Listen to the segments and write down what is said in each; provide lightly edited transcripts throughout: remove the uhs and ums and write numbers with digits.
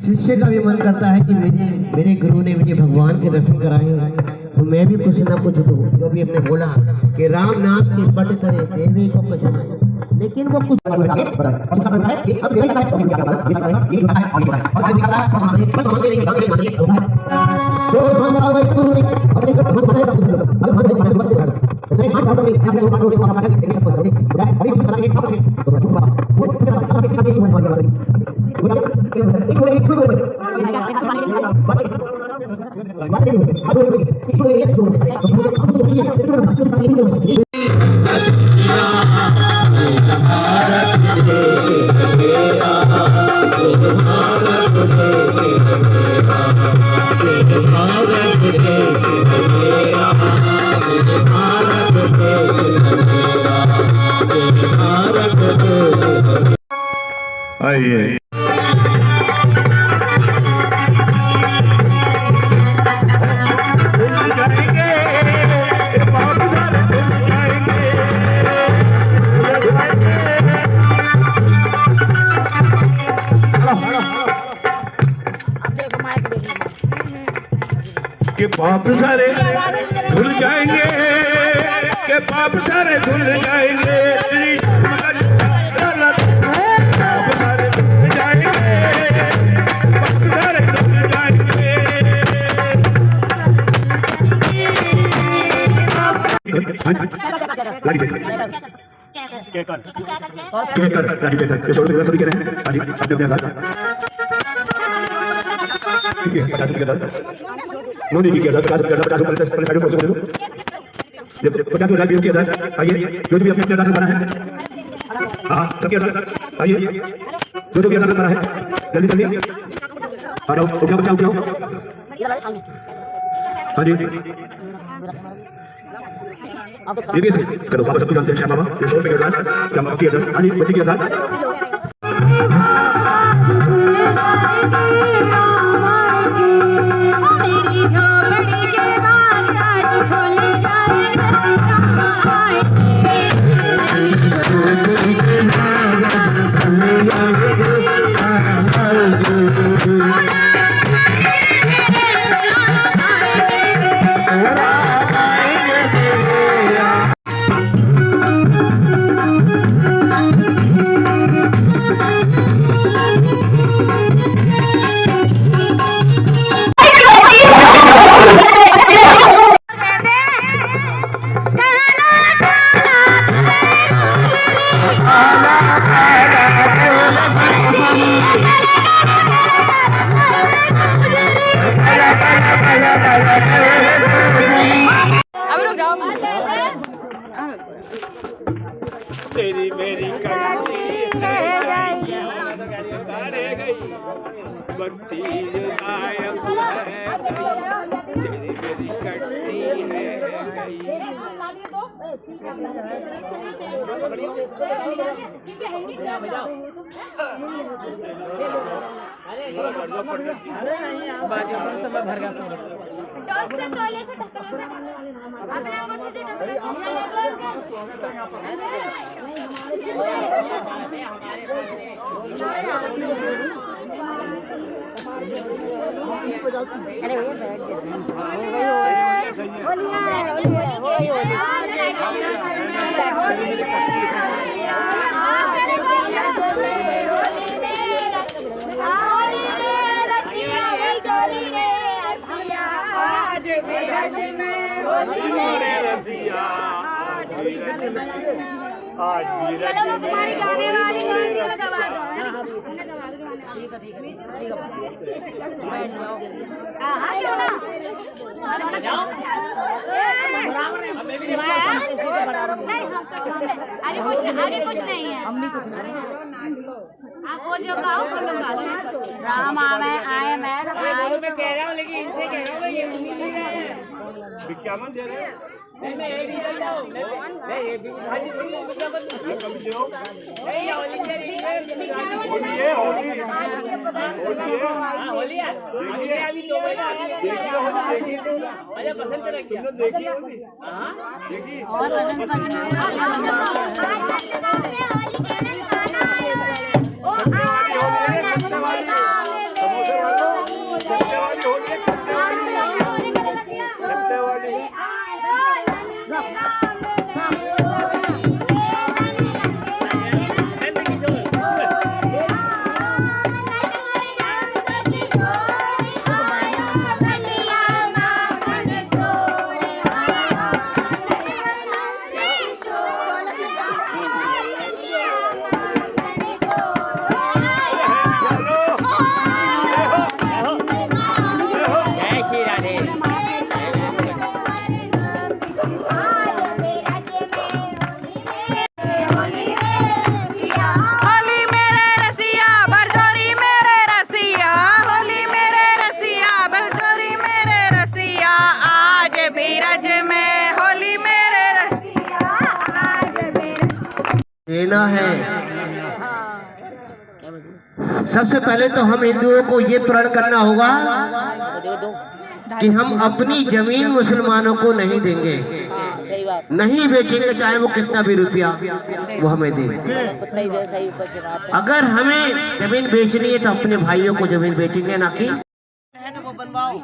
शिष्य का भी मन करता है कि मेरे गुरु ने मुझे भगवान के दर्शन कराए तो मैं भी कुछ ना कुछ दूं। जो भी हमने बोला कि राम नाम के पट करे देवी को कुछ नहीं, लेकिन वो कुछ आइए के पाप सारे धुल जाएंगे, के पाप सारे धुल जाएंगे, पाप सारे धुल जाएंगे, पाप सारे धुल जाएंगे। नोनी की किया था 50,000 किया था। आइए जो भी अपने बना है, हाँ सब किया था। आइए जो भी बना है जल्दी जल्दी आ जाओ, उठाओ उठाओ उठाओ। हाँ जी ये चलो बाबा सबको जानते हैं। श्याम बाबा 100 रुपये का श्याम बाबा किया था। हाँ जी बच्चे किया था। तेरी मेरी कड़ती भक्ति गायब है, तेरी मेरी कड़ती है। से तौले से ढक्कन से अपने अंगूठे से अरे वो बैठ आज भी आगे कुछ नहीं है। आप वो जो गाओ वो लोग गाओ। राम आवे आए मैं मैं कह रहा हूँ लेकिन इनसे कह रहा हूँ ये विज्ञापन दे रहे हैं नहीं मैं एक ही चल रहा हूँ मैं ये भी भाई नहीं होली है अभी 2 महीना अरे पसंद करा क्या देना है। सबसे पहले तो हम हिंदुओं को ये प्रण करना होगा कि हम अपनी जमीन मुसलमानों को नहीं देंगे, नहीं बेचेंगे, चाहे वो कितना भी रुपया वो हमें दे। अगर हमें जमीन बेचनी है तो अपने भाइयों को जमीन बेचेंगे, ना कि वो बनवाओ।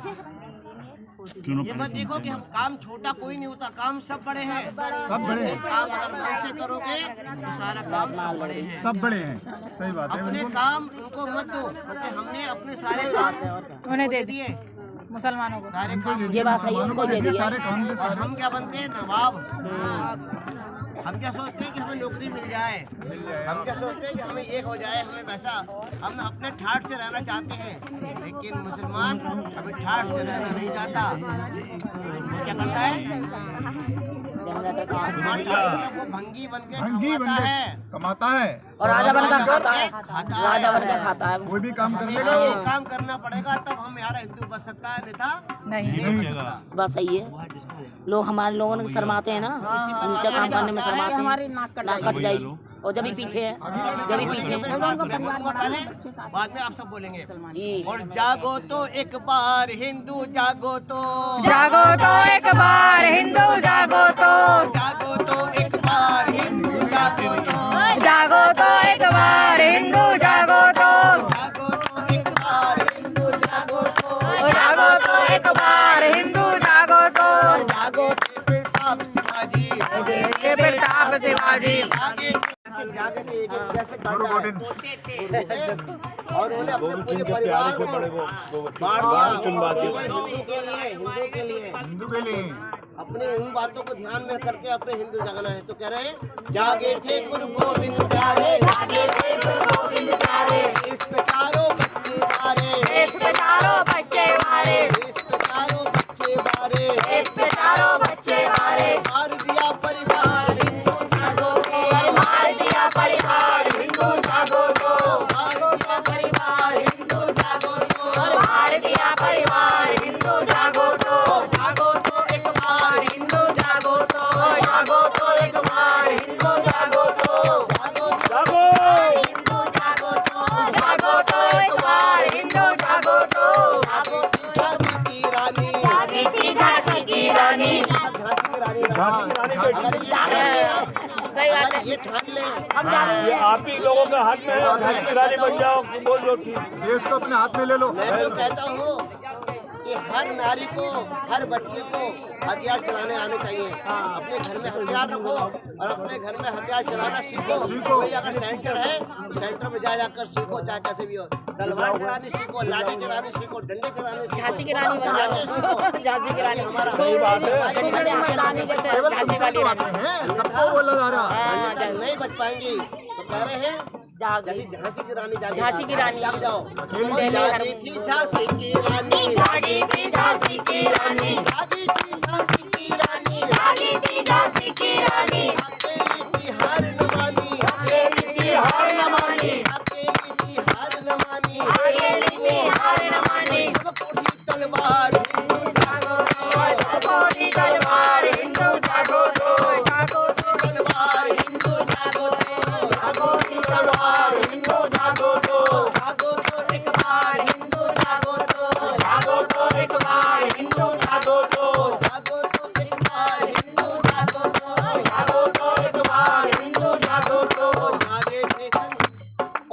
ये मत देखो कि हम काम छोटा कोई नहीं होता, काम सब बड़े हैं, सब बड़े हैं। काम अगर मन से करोगे तो सारा काम सब बड़े हैं, सब बड़े हैं। सही बात है। अपने काम उनको मत दो, क्योंकि हमने अपने सारे काम उन्हें दे दिए, मुसलमानों को सारे काम। ये बात सही है, उनको दे दिए सारे काम। और हम क्या बनते हैं, नवाब। हम क्या सोचते हैं कि हमें नौकरी मिल जाए, हम क्या सोचते हैं कि हमें ये हो जाए, हमें वैसा। हम अपने ठाठ से रहना चाहते हैं, लेकिन मुसलमान अभी ठाठ से रहना नहीं चाहता। वो क्या करता है, वो भंगी बन के कमाता है और राजा बनकर खाता है, राजा बनकर खाता है। कोई भी काम करने का वो काम करना पड़ेगा, तब हम यार हिंदू बच सकता है, नहीं नहीं बात सही है। लोग हमारे लोगों ने शर्माते हैं ना, नीचे काम करने में शर्माते हैं, नाक कट जाएगी। और जब भी पीछे है, जब भी पीछे है। बाद में आप सब बोलेंगे जी। और जागो तो एक बार हिंदू, जागो तो एक बार हिंदू, जागो तो एक बार हिंदू, जागो तो जागो तो एक बार हिंदू, जागो तो एक बार हिंदू, जागो तो जागो तो एक बार हिंदू, जागो तो जागो प्रताप शिवाजी, ये प्रताप शिवाजी। जाके जैसे और उन्हें अपने पूरे परिवार को बांट दिया, हिंदू के लिए अपने इन बातों को ध्यान में करके अपने हिंदू जगाना है। तो कह रहे हैं, जागे थे गुरु गोविंद प्यारे, जागे थे गुरु गोविंद प्यारे, इस पे चारों बच्चे मारे, इस पे चारों बच्चे मारे, इस पे चारों बच्चे मारे, इस पे चारों बच्चे मारे। मार दिया परिवार हिंदू, जागो तो मार दिया परिवार हिंदू, जागो तो मार दिया परिवार हिंदू, जागो तो मार दिया परिवार हिंदू, जागो तो जागो तो एक बार हिंदू, जागो तो जागो तो एक बार हिंदू, जागो तो जागो जागो हिंदू, जागो तो जागो तो एक बार हिंदू, जागो तो झांसी की रानी, झांसी की रानी। सही बात है, ये ठान ले हम ये आप ही लोगों का हाथ में झांसी की रानी बन जाओ, बोल दो ठीक। देश को अपने हाथ में ले लो। मैं तो कहता हूँ कि हर नारी को, हर बच्चे को हथियार चलाने आने चाहिए। अपने घर में हथियार रखो और अपने घर में हथियार चलाना सीखो। कोई अगर सेंटर है तो सेंटर में जाकर सीखो, चाहे कैसे भी हो। तलवार चलानी सीखो, लाठी चलानी सीखो, डंडे चलाने सीखो। झांसी की रानी चलाने सीखो, झांसी की रानी हमारा सही बात है। केवल तुमसे तो बातें हैं, सबको बोला जा रहा है। नहीं बच पाएंगी तो कह रहे हैं, जागी झांसी की रानी जागी, झांसी की रानी जाग जाओ। दिल्ली जागी थी झांसी की रानी, जागी थी झांसी की रानी, जागी थी झांसी की रानी, जागी थी झांसी की रानी, अकेली थी हार न मानी, अकेली थी हार न मानी, अकेली थी हार न मानी, अकेली थी हार न मानी। जब उठी तलवार हिंदू जागो तो जागो तलवार हिंदू जागो तो जागो तो तलवार हिंदू जागो तो जागो तलवार हिंदू जागो तो जागो तो एक बार हिंदू जागो तो जागो तो एक बार हिंदू जागो तो जागो तो एक बार हिंदू जागो तो जागो तो एक बार हिंदू जागो तो जागे थे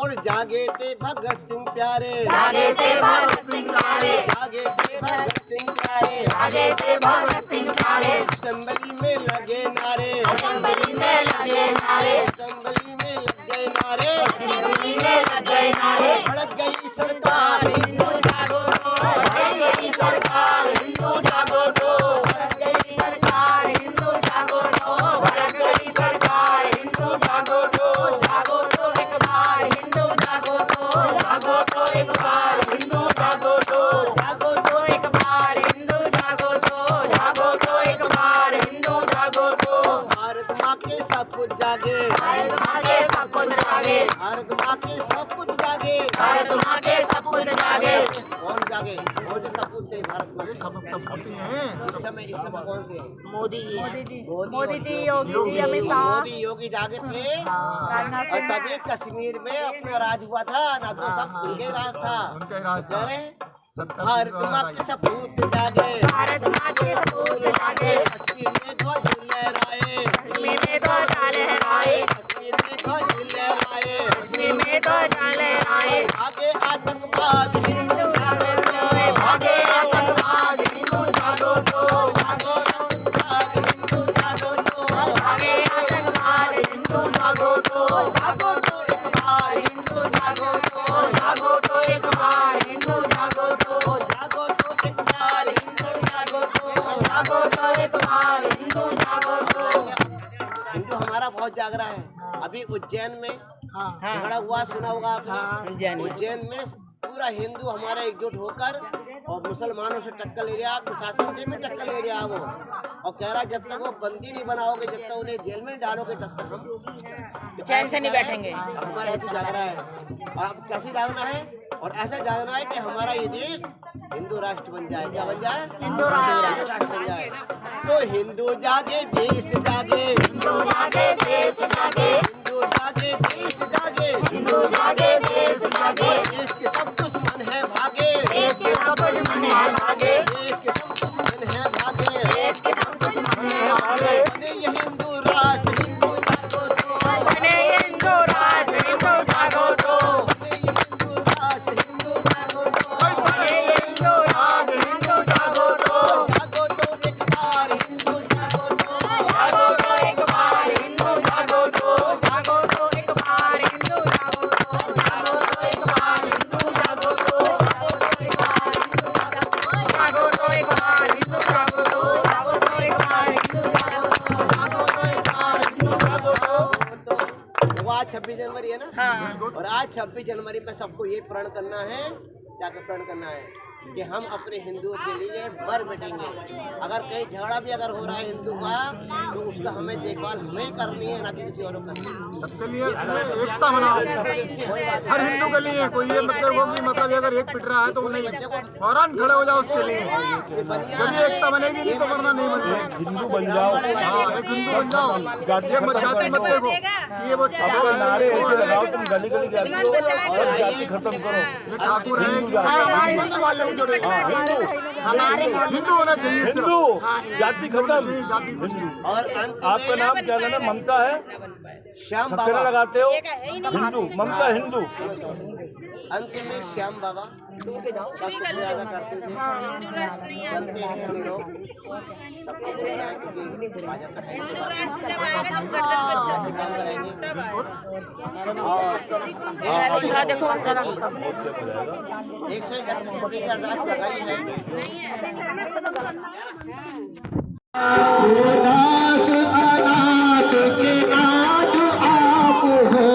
और जागे थे भगत सिंह प्यारे, जागे थे भगत सिंह प्यारे, जागे थे भगत सिंह प्यारे, जागे थे भगत सिंह प्यारे, असेंबली में लगे नारे, असेंबली में लगे नारे, असेंबली में लगे नारे, असेंबली में लगे नारे। भड़क गई सरकार हिंदू जागो तो भड़क गई सरकार हिंदू जागो तो भड़क गई सरकार हिंदू जागो तो भड़क गई सरकार हिंदू जागो तो जागो तो एक बार हिंदू जागो तो जागो तो एक बार हिंदू जागो तो जागो तो एक बार हिंदू जागो तो जागो तो एक बार हिंदू जागो तो भारत माँ के सब कुछ जागे, भारत माँ के सब कुछ जागे, भारत माँ के सब कुछ जागे, भारत माँ के सब कुछ जागे। कौन जागे? कौन से सब कुछ थे भारत माँ के? इस समय कौन से हैं? मोदी जी मोदी जी, योगी जी, अमित शाह। मोदी योगी जागे थे और तभी कश्मीर में अपना राज हुआ था ना, तो सब उनके राज था। कह रहे हैं, भारत माँ के सपूत जागे, भारत माँ के सपूत जागे, कश्मीर में ध्वज लहराए, कश्मीर में तो जाले हराए, कश्मीर में ध्वज लहराए, कश्मीर में तो जाले हराए। आगे आतंकवाद हिंदू जागे तो, भागे आतंकवाद हिंदू जागो तो भागो आतंकवाद हिंदू जागो तो, भागे आतंकवाद हिंदू जागो तो जागो तो एक बार हिंदू जागो तो जागो तो एक बार हिंदू जागो तो जागो तो एक बार हिंदू जागो तो, जागो तो एक बार हिंदू जागो तो। हिंदू हमारा बहुत जाग रहा है। अभी उज्जैन में झगड़ा हुआ, सुना होगा आपने। उज्जैन में पूरा हिंदू हमारा एकजुट होकर और मुसलमानों से टक्कर ले रहा, प्रशासन से भी टक्कर ले रहा वो, और कह रहा जब तक वो बंदी नहीं बनाओगे, जब तक उन्हें जेल में डालोगे, तब तक हम चैन से नहीं बैठेंगे। हमारा हिंदू जाग रहा है। और अब कैसे जागना है? और ऐसा जागना है कि हमारा ये देश हिंदू राष्ट्र बन जाए। क्या बन जाए? हिंदू राष्ट्र बन जाए। तो हिंदू जागे देश जागे, हिंदू जागे देश जागे, हिंदू जागे देश जागे, हिंदू जागे देश जागे, देश के सब दुश्मन है भागे, देश के सब दुश्मन है भागे, देश के सब दुश्मन है भागे, देश के सब दुश्मन है भागे। बने ये हिंदू राष्ट्र हिंदू जागो तो, बने ये हिंदू राष्ट्र हिंदू जागो तो, बने ये हिंदू राष्ट्र हिंदू जागो तो, बने ये हिंदू राष्ट्र हिंदू जागो तो, जागो तो एक बार हिंदू जागो तो, जागो तो एक बार हिंदू जागो तो, जागो तो एक बार हिंदू जागो तो, जागो तो एक बार हिंदू जागो तो, जागो तो एक बार हिंदू जागो तो, जागो तो एक बार हिंदू जागो तो, जागो तो एक बार हिंदू जागो तो। वो आज 26 जनवरी है ना, और आज 26 जनवरी पे सबको ये प्रण करना है, क्या प्रण करना है कि हम अपने हिंदुओं के लिए मर मिटेंगे। अगर कहीं झगड़ा भी अगर हो रहा है हिंदू का, तो उसका हमें देखभाल हमें ही करनी है, ना कि किसी और को करनी है। सबके लिए एकता बनाओ, हर हिंदू के लिए। कोई ये मतलब हो कि मतलब अगर एक पिट रहा है तो नहीं, फौरन खड़े हो जाओ उसके लिए। जब ये एकता बनेगी, नहीं तो वरना नहीं बनेगी। हिंदू बन जाओ, हाँ, एक हिंदू बन जाओ। ये मत जाति मत देखो कि ये वो नारे ऐसे लगाओ, तुम गली गली जाती हो और जाति खत्म करो। ये ठाकुर है कि हमारे हिंदू वालों जुड़े हमारे हिंदू होना चाहिए सिर्फ। हिंदू जाति खत्म। जाति कुछ नहीं। और अंत आपका नाम क्या लेना? ममता है, श्याम सबसे बाबा, लगाते हो हिंदू, ममता हिंदू। अंत में श्याम बाबा सबसे ज्यादा करते थे। चलते हैं हम लोग, सबको बोलना है क्योंकि भाजपा का हिंदू राष्ट्र जब आएगा जब गणतंत्र तब आएगा। देखो जरा 131 की अरदास लगाई है। अनाथ अनाथ के नाथ आप हो।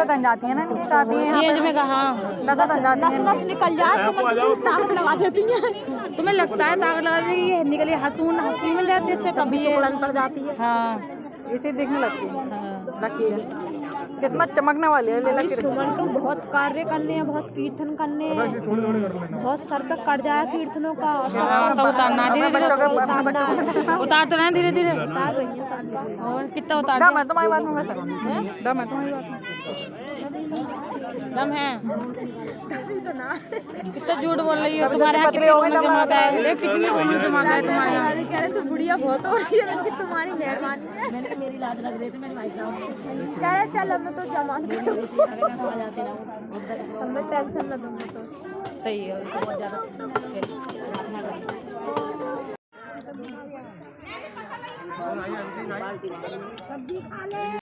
तन जाती है ना इनकी काफी रेंज में कहा नस नस निकल जाए ताकत लगा देती है। तुम्हें लगता है ताकत लगा रही है निकली हंसून हंसी में जाती है इससे कभी ये उड़न पड़ जाती है। हाँ ये चीज देखने लगती है। लकी है किस्मत चमकने वाली है। लेला सुमन को बहुत कार्य करने हैं, बहुत कीर्तन करने हैं, बहुत सर पे कट जाए कीर्तनों का। सब उतारना धीरे धीरे उतार तो रहे धीरे धीरे उतार रही है सबका। और कितना उतार दम है तुम्हारी बात में, दम है तुम्हारी बात में। दम है कितना झूठ बोल रही हो। तुम्हारे यहाँ कितनी उम्र जमा है देख कितनी उम्र जमा है तुम्हारे यहाँ। कह रहे थे बुढ़िया बहुत हो रही है तुम्हारी मेहरबानी है। मेरी लाज लग रही थी मेरी भाई साहब कह रहे चल हमें तो जमा हमें टेंशन ना दूंगा तो सही है बहुत ज़्यादा